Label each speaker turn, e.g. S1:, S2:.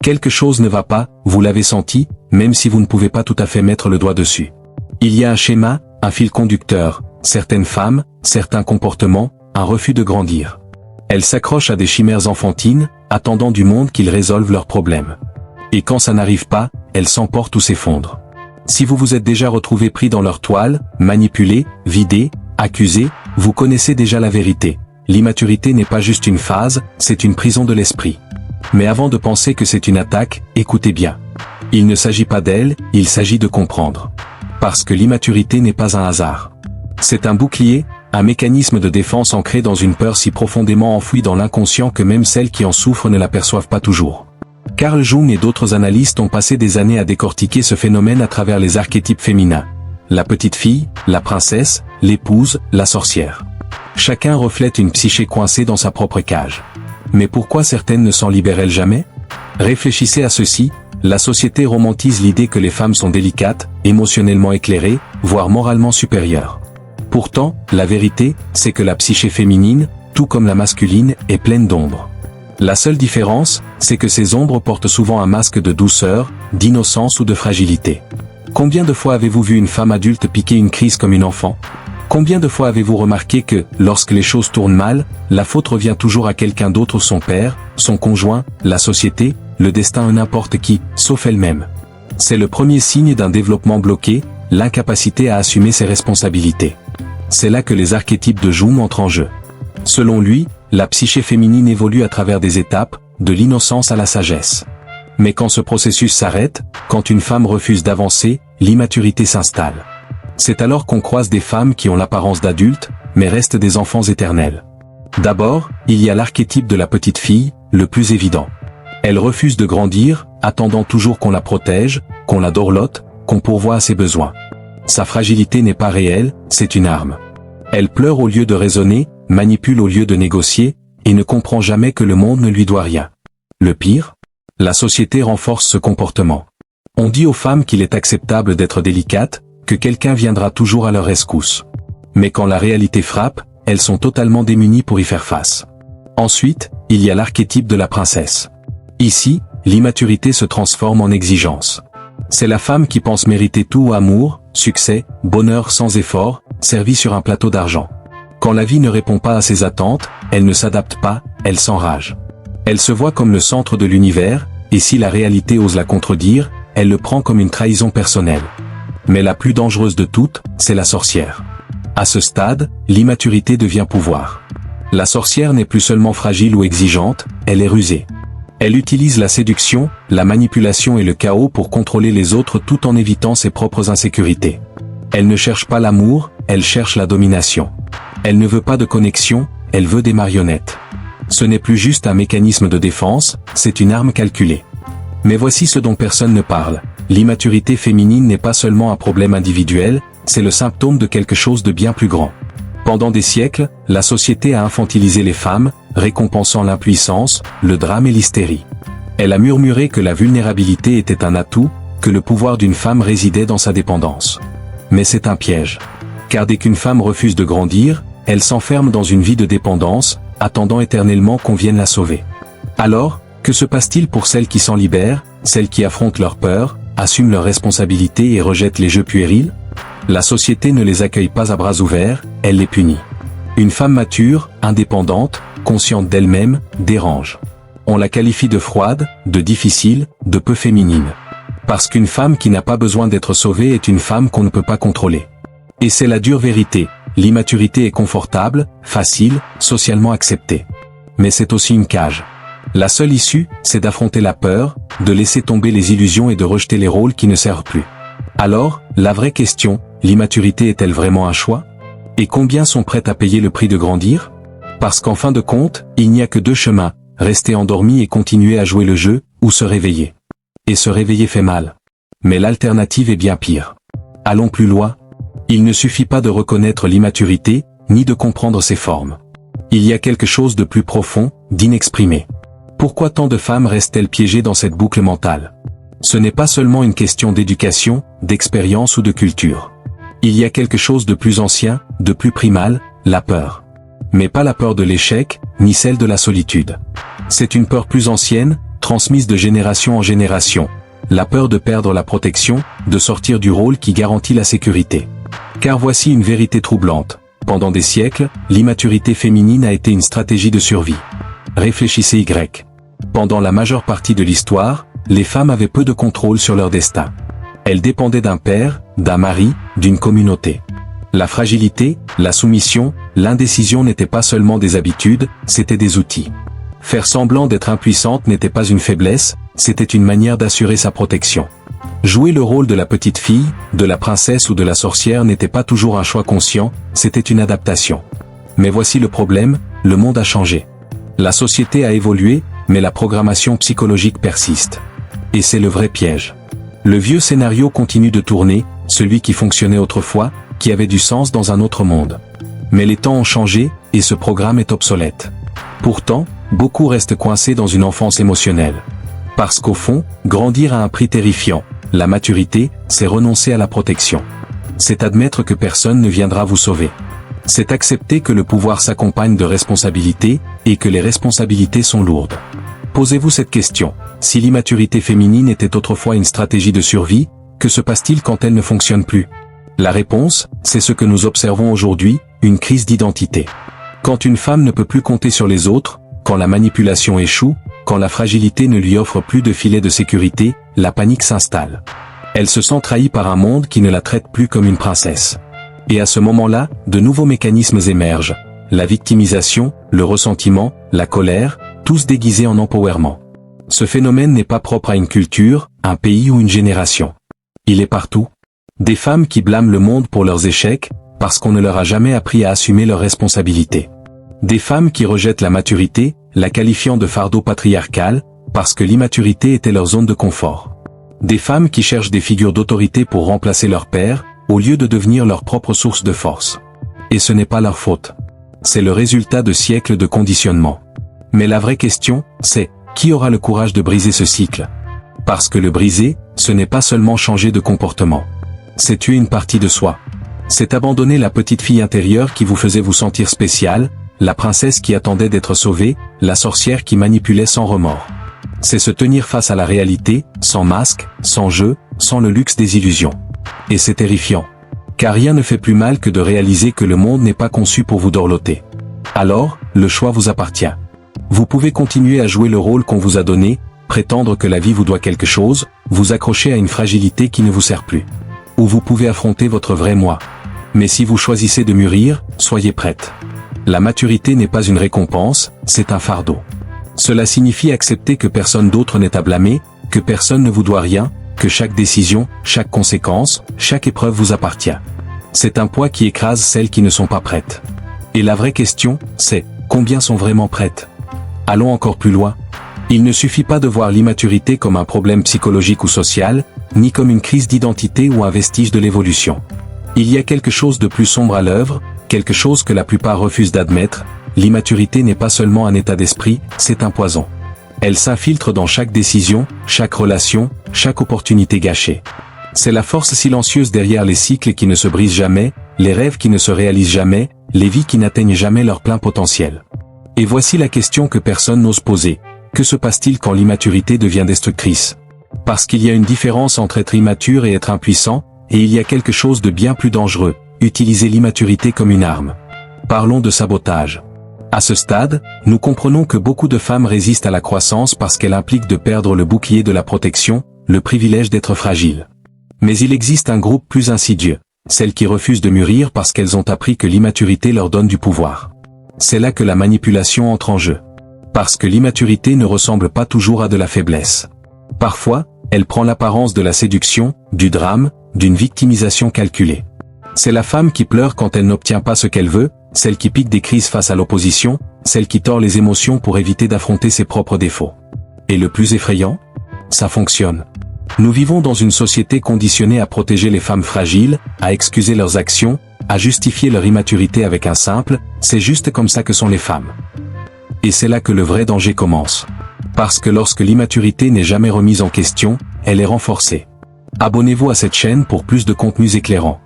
S1: Quelque chose ne va pas, vous l'avez senti, même si vous ne pouvez pas tout à fait mettre le doigt dessus. Il y a un schéma, un fil conducteur, certaines femmes, certains comportements, un refus de grandir. Elles s'accrochent à des chimères enfantines, attendant du monde qu'ils résolvent leurs problèmes. Et quand ça n'arrive pas, elles s'emportent ou s'effondrent. Si vous vous êtes déjà retrouvé pris dans leur toile, manipulé, vidé, accusé, vous connaissez déjà la vérité. L'immaturité n'est pas juste une phase, c'est une prison de l'esprit. Mais avant de penser que c'est une attaque, écoutez bien. Il ne s'agit pas d'elle, il s'agit de comprendre. Parce que l'immaturité n'est pas un hasard. C'est un bouclier, un mécanisme de défense ancré dans une peur si profondément enfouie dans l'inconscient que même celles qui en souffrent ne l'aperçoivent pas toujours. Carl Jung et d'autres analystes ont passé des années à décortiquer ce phénomène à travers les archétypes féminins. La petite fille, la princesse, l'épouse, la sorcière. Chacun reflète une psyché coincée dans sa propre cage. Mais pourquoi certaines ne s'en libèrent-elles jamais? Réfléchissez à ceci, la société romantise l'idée que les femmes sont délicates, émotionnellement éclairées, voire moralement supérieures. Pourtant, la vérité, c'est que la psyché féminine, tout comme la masculine, est pleine d'ombres. La seule différence, c'est que ces ombres portent souvent un masque de douceur, d'innocence ou de fragilité. Combien de fois avez-vous vu une femme adulte piquer une crise comme une enfant? Combien de fois avez-vous remarqué que, lorsque les choses tournent mal, la faute revient toujours à quelqu'un d'autre, son père, son conjoint, la société, le destin ou n'importe qui, sauf elle-même? C'est le premier signe d'un développement bloqué, l'incapacité à assumer ses responsabilités. C'est là que les archétypes de Jung entrent en jeu. Selon lui, la psyché féminine évolue à travers des étapes, de l'innocence à la sagesse. Mais quand ce processus s'arrête, quand une femme refuse d'avancer, l'immaturité s'installe. C'est alors qu'on croise des femmes qui ont l'apparence d'adultes, mais restent des enfants éternels. D'abord, il y a l'archétype de la petite fille, le plus évident. Elle refuse de grandir, attendant toujours qu'on la protège, qu'on la dorlote, qu'on pourvoie à ses besoins. Sa fragilité n'est pas réelle, c'est une arme. Elle pleure au lieu de raisonner, manipule au lieu de négocier, et ne comprend jamais que le monde ne lui doit rien. Le pire? La société renforce ce comportement. On dit aux femmes qu'il est acceptable d'être délicates, que quelqu'un viendra toujours à leur rescousse. Mais quand la réalité frappe, elles sont totalement démunies pour y faire face. Ensuite, il y a l'archétype de la princesse. Ici, l'immaturité se transforme en exigence. C'est la femme qui pense mériter tout, amour, succès, bonheur sans effort, servie sur un plateau d'argent. Quand la vie ne répond pas à ses attentes, elle ne s'adapte pas, elle s'enrage. Elle se voit comme le centre de l'univers, et si la réalité ose la contredire, elle le prend comme une trahison personnelle. Mais la plus dangereuse de toutes, c'est la sorcière. À ce stade, l'immaturité devient pouvoir. La sorcière n'est plus seulement fragile ou exigeante, elle est rusée. Elle utilise la séduction, la manipulation et le chaos pour contrôler les autres tout en évitant ses propres insécurités. Elle ne cherche pas l'amour, elle cherche la domination. Elle ne veut pas de connexion, elle veut des marionnettes. Ce n'est plus juste un mécanisme de défense, c'est une arme calculée. Mais voici ce dont personne ne parle. L'immaturité féminine n'est pas seulement un problème individuel, c'est le symptôme de quelque chose de bien plus grand. Pendant des siècles, la société a infantilisé les femmes, récompensant l'impuissance, le drame et l'hystérie. Elle a murmuré que la vulnérabilité était un atout, que le pouvoir d'une femme résidait dans sa dépendance. Mais c'est un piège. Car dès qu'une femme refuse de grandir, elle s'enferme dans une vie de dépendance, attendant éternellement qu'on vienne la sauver. Alors, que se passe-t-il pour celles qui s'en libèrent, celles qui affrontent leurs peurs, assument leurs responsabilités et rejettent les jeux puérils? La société ne les accueille pas à bras ouverts, elle les punit. Une femme mature, indépendante, consciente d'elle-même, dérange. On la qualifie de froide, de difficile, de peu féminine. Parce qu'une femme qui n'a pas besoin d'être sauvée est une femme qu'on ne peut pas contrôler. Et c'est la dure vérité, l'immaturité est confortable, facile, socialement acceptée. Mais c'est aussi une cage. La seule issue, c'est d'affronter la peur, de laisser tomber les illusions et de rejeter les rôles qui ne servent plus. Alors, la vraie question, l'immaturité est-elle vraiment un choix? Et combien sont prêtes à payer le prix de grandir? Parce qu'en fin de compte, il n'y a que deux chemins, rester endormi et continuer à jouer le jeu, ou se réveiller. Et se réveiller fait mal. Mais l'alternative est bien pire. Allons plus loin. Il ne suffit pas de reconnaître l'immaturité, ni de comprendre ses formes. Il y a quelque chose de plus profond, d'inexprimé. Pourquoi tant de femmes restent-elles piégées dans cette boucle mentale? Ce n'est pas seulement une question d'éducation, d'expérience ou de culture. Il y a quelque chose de plus ancien, de plus primal, la peur. Mais pas la peur de l'échec, ni celle de la solitude. C'est une peur plus ancienne, transmise de génération en génération. La peur de perdre la protection, de sortir du rôle qui garantit la sécurité. Car voici une vérité troublante. Pendant des siècles, l'immaturité féminine a été une stratégie de survie. Réfléchissez Y. Pendant la majeure partie de l'histoire, les femmes avaient peu de contrôle sur leur destin. Elles dépendaient d'un père, d'un mari, d'une communauté. La fragilité, la soumission, l'indécision n'étaient pas seulement des habitudes, c'étaient des outils. Faire semblant d'être impuissante n'était pas une faiblesse, c'était une manière d'assurer sa protection. Jouer le rôle de la petite fille, de la princesse ou de la sorcière n'était pas toujours un choix conscient, c'était une adaptation. Mais voici le problème, le monde a changé. La société a évolué, mais la programmation psychologique persiste. Et c'est le vrai piège. Le vieux scénario continue de tourner, celui qui fonctionnait autrefois, qui avait du sens dans un autre monde. Mais les temps ont changé, et ce programme est obsolète. Pourtant, beaucoup restent coincés dans une enfance émotionnelle. Parce qu'au fond, grandir a un prix terrifiant. La maturité, c'est renoncer à la protection. C'est admettre que personne ne viendra vous sauver. C'est accepter que le pouvoir s'accompagne de responsabilités, et que les responsabilités sont lourdes. Posez-vous cette question. Si l'immaturité féminine était autrefois une stratégie de survie, que se passe-t-il quand elle ne fonctionne plus? La réponse, c'est ce que nous observons aujourd'hui, une crise d'identité. Quand une femme ne peut plus compter sur les autres, quand la manipulation échoue, quand la fragilité ne lui offre plus de filet de sécurité, la panique s'installe. Elle se sent trahie par un monde qui ne la traite plus comme une princesse. Et à ce moment-là, de nouveaux mécanismes émergent. La victimisation, le ressentiment, la colère, tous déguisés en empowerment. Ce phénomène n'est pas propre à une culture, un pays ou une génération. Il est partout. Des femmes qui blâment le monde pour leurs échecs, parce qu'on ne leur a jamais appris à assumer leurs responsabilités. Des femmes qui rejettent la maturité, la qualifiant de fardeau patriarcal, parce que l'immaturité était leur zone de confort. Des femmes qui cherchent des figures d'autorité pour remplacer leur père, au lieu de devenir leur propre source de force. Et ce n'est pas leur faute. C'est le résultat de siècles de conditionnement. Mais la vraie question, c'est, qui aura le courage de briser ce cycle? Parce que le briser, ce n'est pas seulement changer de comportement. C'est tuer une partie de soi. C'est abandonner la petite fille intérieure qui vous faisait vous sentir spécial, la princesse qui attendait d'être sauvée, la sorcière qui manipulait sans remords. C'est se tenir face à la réalité, sans masque, sans jeu, sans le luxe des illusions. Et c'est terrifiant. Car rien ne fait plus mal que de réaliser que le monde n'est pas conçu pour vous dorloter. Alors, le choix vous appartient. Vous pouvez continuer à jouer le rôle qu'on vous a donné, prétendre que la vie vous doit quelque chose, vous accrocher à une fragilité qui ne vous sert plus. Ou vous pouvez affronter votre vrai moi. Mais si vous choisissez de mûrir, soyez prête. La maturité n'est pas une récompense, c'est un fardeau. Cela signifie accepter que personne d'autre n'est à blâmer, que personne ne vous doit rien, que chaque décision, chaque conséquence, chaque épreuve vous appartient. C'est un poids qui écrase celles qui ne sont pas prêtes. Et la vraie question, c'est, combien sont vraiment prêtes? Allons encore plus loin. Il ne suffit pas de voir l'immaturité comme un problème psychologique ou social, ni comme une crise d'identité ou un vestige de l'évolution. Il y a quelque chose de plus sombre à l'œuvre, quelque chose que la plupart refusent d'admettre. L'immaturité n'est pas seulement un état d'esprit, c'est un poison. Elle s'infiltre dans chaque décision, chaque relation, chaque opportunité gâchée. C'est la force silencieuse derrière les cycles qui ne se brisent jamais, les rêves qui ne se réalisent jamais, les vies qui n'atteignent jamais leur plein potentiel. Et voici la question que personne n'ose poser. Que se passe-t-il quand l'immaturité devient destructrice? Parce qu'il y a une différence entre être immature et être impuissant, et il y a quelque chose de bien plus dangereux, utiliser l'immaturité comme une arme. Parlons de sabotage. À ce stade, nous comprenons que beaucoup de femmes résistent à la croissance parce qu'elle implique de perdre le bouclier de la protection, le privilège d'être fragile. Mais il existe un groupe plus insidieux, celles qui refusent de mûrir parce qu'elles ont appris que l'immaturité leur donne du pouvoir. C'est là que la manipulation entre en jeu. Parce que l'immaturité ne ressemble pas toujours à de la faiblesse. Parfois, elle prend l'apparence de la séduction, du drame, d'une victimisation calculée. C'est la femme qui pleure quand elle n'obtient pas ce qu'elle veut, celle qui pique des crises face à l'opposition, celle qui tord les émotions pour éviter d'affronter ses propres défauts. Et le plus effrayant? Ça fonctionne. Nous vivons dans une société conditionnée à protéger les femmes fragiles, à excuser leurs actions, à justifier leur immaturité avec un simple « c'est juste comme ça que sont les femmes ». Et c'est là que le vrai danger commence. Parce que lorsque l'immaturité n'est jamais remise en question, elle est renforcée. Abonnez-vous à cette chaîne pour plus de contenus éclairants.